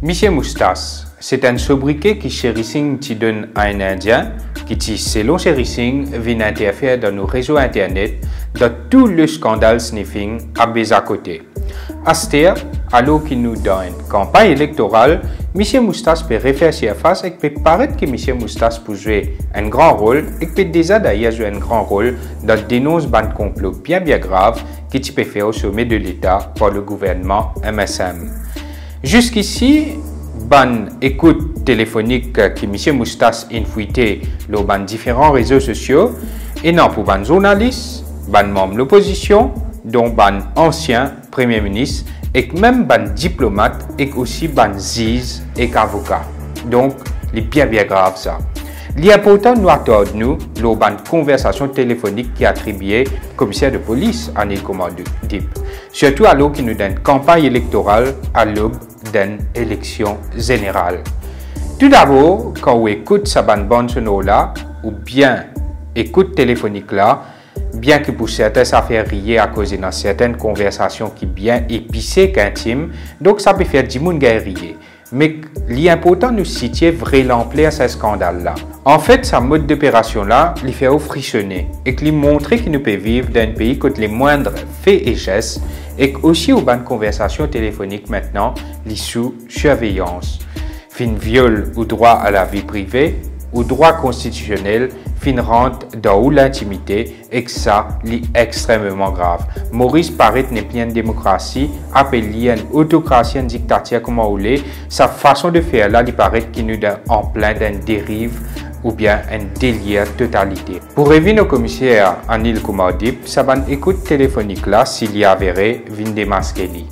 Monsieur Moustache, c'est un sobriquet qui chérissing qui donne à un Indien qui, selon chérissing, vient interférer dans nos réseaux Internet dans tout le scandale sniffing à à côté. Aster, alors qu'il nous donne une campagne électorale, M. Moustache peut réfléchir face et peut paraître que M. Moustache peut jouer un grand rôle et peut déjà d'ailleurs jouer un grand rôle dans la dénonce d'un complot bien grave qui peut faire au sommet de l'État par le gouvernement MSM. Jusqu'ici, ban écoute téléphonique que M. Moustache a infouité dans différents réseaux sociaux et non pour ban journaliste, ban membre de l'opposition, dont ban ancien Premier ministre et même ban diplomate et aussi ban juge et avocat. Donc, c'est bien grave ça. L'important nous attend nous lors d'une conversation téléphonique qui est attribuée au commissaire de police à Anil Kumar Dip. Surtout alors qu'il nous donne campagne électorale à l'aube d'une élection générale. Tout d'abord, quand on écoute sa bande sonore-là, ou bien écoute téléphonique-là, bien que pour certains ça fait rire à cause de certaines conversations qui bien épicées qu'intimes, donc ça peut faire du monde rire. Mais l'important nous situer vraiment l'ampleur de ce scandale-là. En fait, sa mode d'opération-là, il fait frissonner et qu'il montre qu'il nous peut vivre dans un pays où les moindres faits et gestes et aussi aux bonnes conversations téléphoniques maintenant, les sous surveillance. Fin viol au droit à la vie privée, au droit constitutionnel, fin rentre dans l'intimité et que ça est extrêmement grave. Maurice paraît n'est plus une démocratie, appelé une autocratie, une dictature comme on l'est. Sa façon de faire là, il paraît qu'il nous est en plein d'une dérive ou bien un délire totalité. Pour revenir au commissaire Anil Kumar Dip, sa bonne écoute téléphonique là, s'il y a avéré, vient démasquer lui.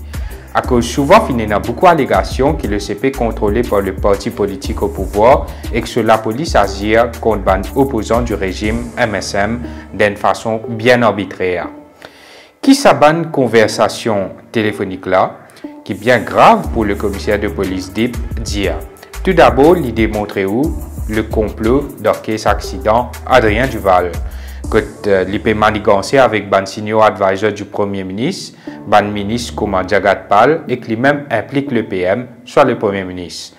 À cause souvent, il y a beaucoup d'allégations que le CP est contrôlé par le parti politique au pouvoir et que la police agit contre les opposants du régime MSM d'une façon bien arbitraire. Qui sa bonne conversation téléphonique là, qui est bien grave pour le commissaire de police Dip, dire. Tout d'abord, il démontre où le complot d'orchestre accident Adrien Duval. Que l'IP manigancé avec ban senior advisor du Premier ministre, ban ministre comme Jagat Pal et qui même implique le PM, soit le Premier ministre.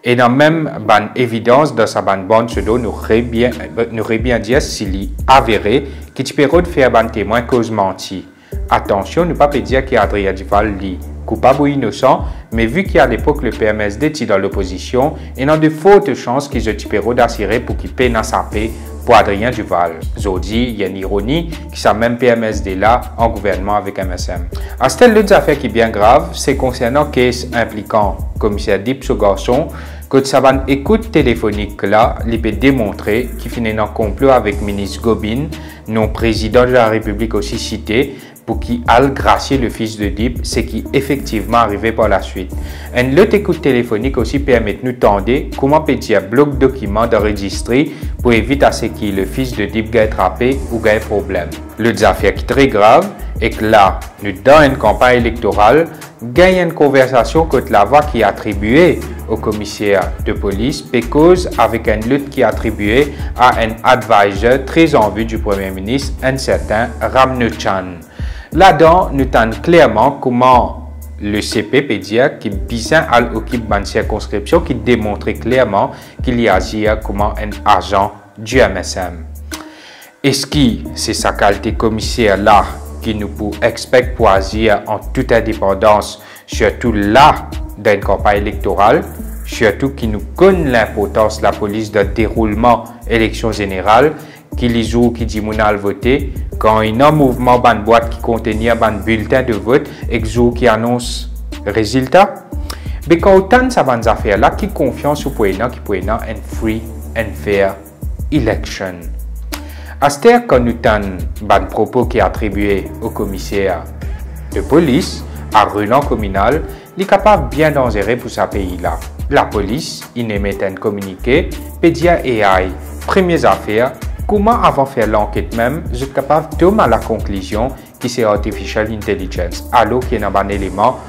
Et dans même ban évidence dans sa bande pseudo, nous aurait bien dit s'il avéré qu'il peut faire ban témoin cause menti. Attention, ne pas dire qu'Adrien Duval lit coupable ou innocent, mais vu qu'à l'époque le PMSD est dans l'opposition, il y a de fortes chances qu'ils peut d'assurer pour qu'il paie dans sa paix pour Adrien Duval. Aujourd'hui, il y a une ironie qui s'est même PMSD là en gouvernement avec MSM. À cette l'autre affaire qui est bien grave, c'est concernant case impliquant commissaire Dip ce garçon, que sa bonne écoute téléphonique là, il peut démontrer qu'il finit en complot avec ministre Gobin, non président de la République aussi cité, pour qui al gracier le fils de Dip, c'est qui effectivement arrivé par la suite. Une autre écoute téléphonique aussi permet de nous tendre comment peut-il bloc document d'enregistrer pour éviter à ce que le fils de Dip gagne attrapé ou gagne problème. L'autre affaire qui est très grave est que là, nous dans une campagne électorale, gagne une conversation contre la voix qui est attribuée au commissaire de police, cause avec une lutte qui est attribuée à un advisor très en vue du Premier ministre, un certain Ramnuchan. Là-dedans, nous entendons clairement comment le CP peut dire qu'il bizarre à l'occupe d'une circonscription qui démontre clairement qu'il y agit comme un agent du MSM. Est-ce que c'est sa qualité commissaire là qui nous peut expecter pour agir en toute indépendance, surtout là dans une campagne électorale, surtout qui nous connaît l'importance de la police dans le déroulement élection générale, qui les jours qui dit mon voter quand il y a un mouvement ban boîte qui contenait un bulletin de vote et qui annonce le résultat. Mais quand autant ça van affaire là qui confiance au point qui peut un free and fair election. À ce terme, quand nous avons ban propos qui est attribué au commissaire de police à Roland communal, il est capable bien dangereux pour ce pays là. La police, il émet un communiqué, pédia AI, premières affaires. Comment avant de faire l'enquête même, je suis capable de tomber à la conclusion que c'est Artificial Intelligence, alors qu'il y a un élément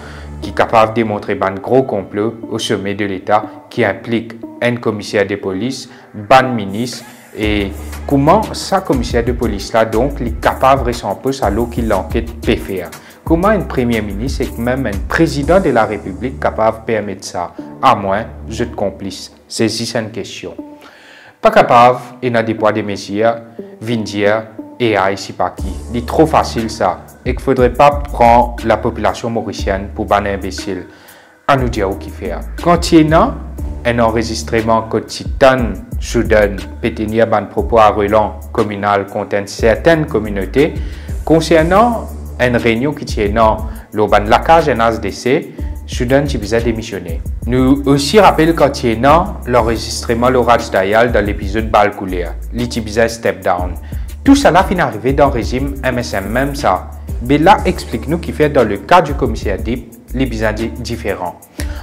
qui est capable de démontrer un gros complot au sommet de l'État qui implique un commissaire de police, un ministre, et comment ce commissaire de police là donc est capable de s'en poser alors qu'il l'enquête peut faire. comment un premier ministre et même un président de la République capable de permettre ça, à moins je te complice. C'est une question. Pas capable, et n'a des poids des mesures, dire et à ici pas qui. C'est trop facile ça. Et qu'il ne faudrait pas prendre la population mauricienne pour un imbécile. À nous dire où qui fait. Quand il y a un enregistrement quotidien soudain, pétenir ban propos à relance communal contre certaines communautés, concernant une réunion qui tient dans le lacage en ASDC, soudain tu bisa démissionner. Nous aussi rappelons quand il y a l'enregistrement l'orage d'Ayal dans l'épisode Balcoulia, l'itibisa step down. Tout cela finit arrivé dans le régime MSM même ça. Bella explique-nous qui fait dans le cas du commissaire DIP les bizarres différents.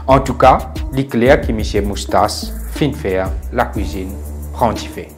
En tout cas, l'éclair qui M. Moustas fin faire la cuisine prend du fait.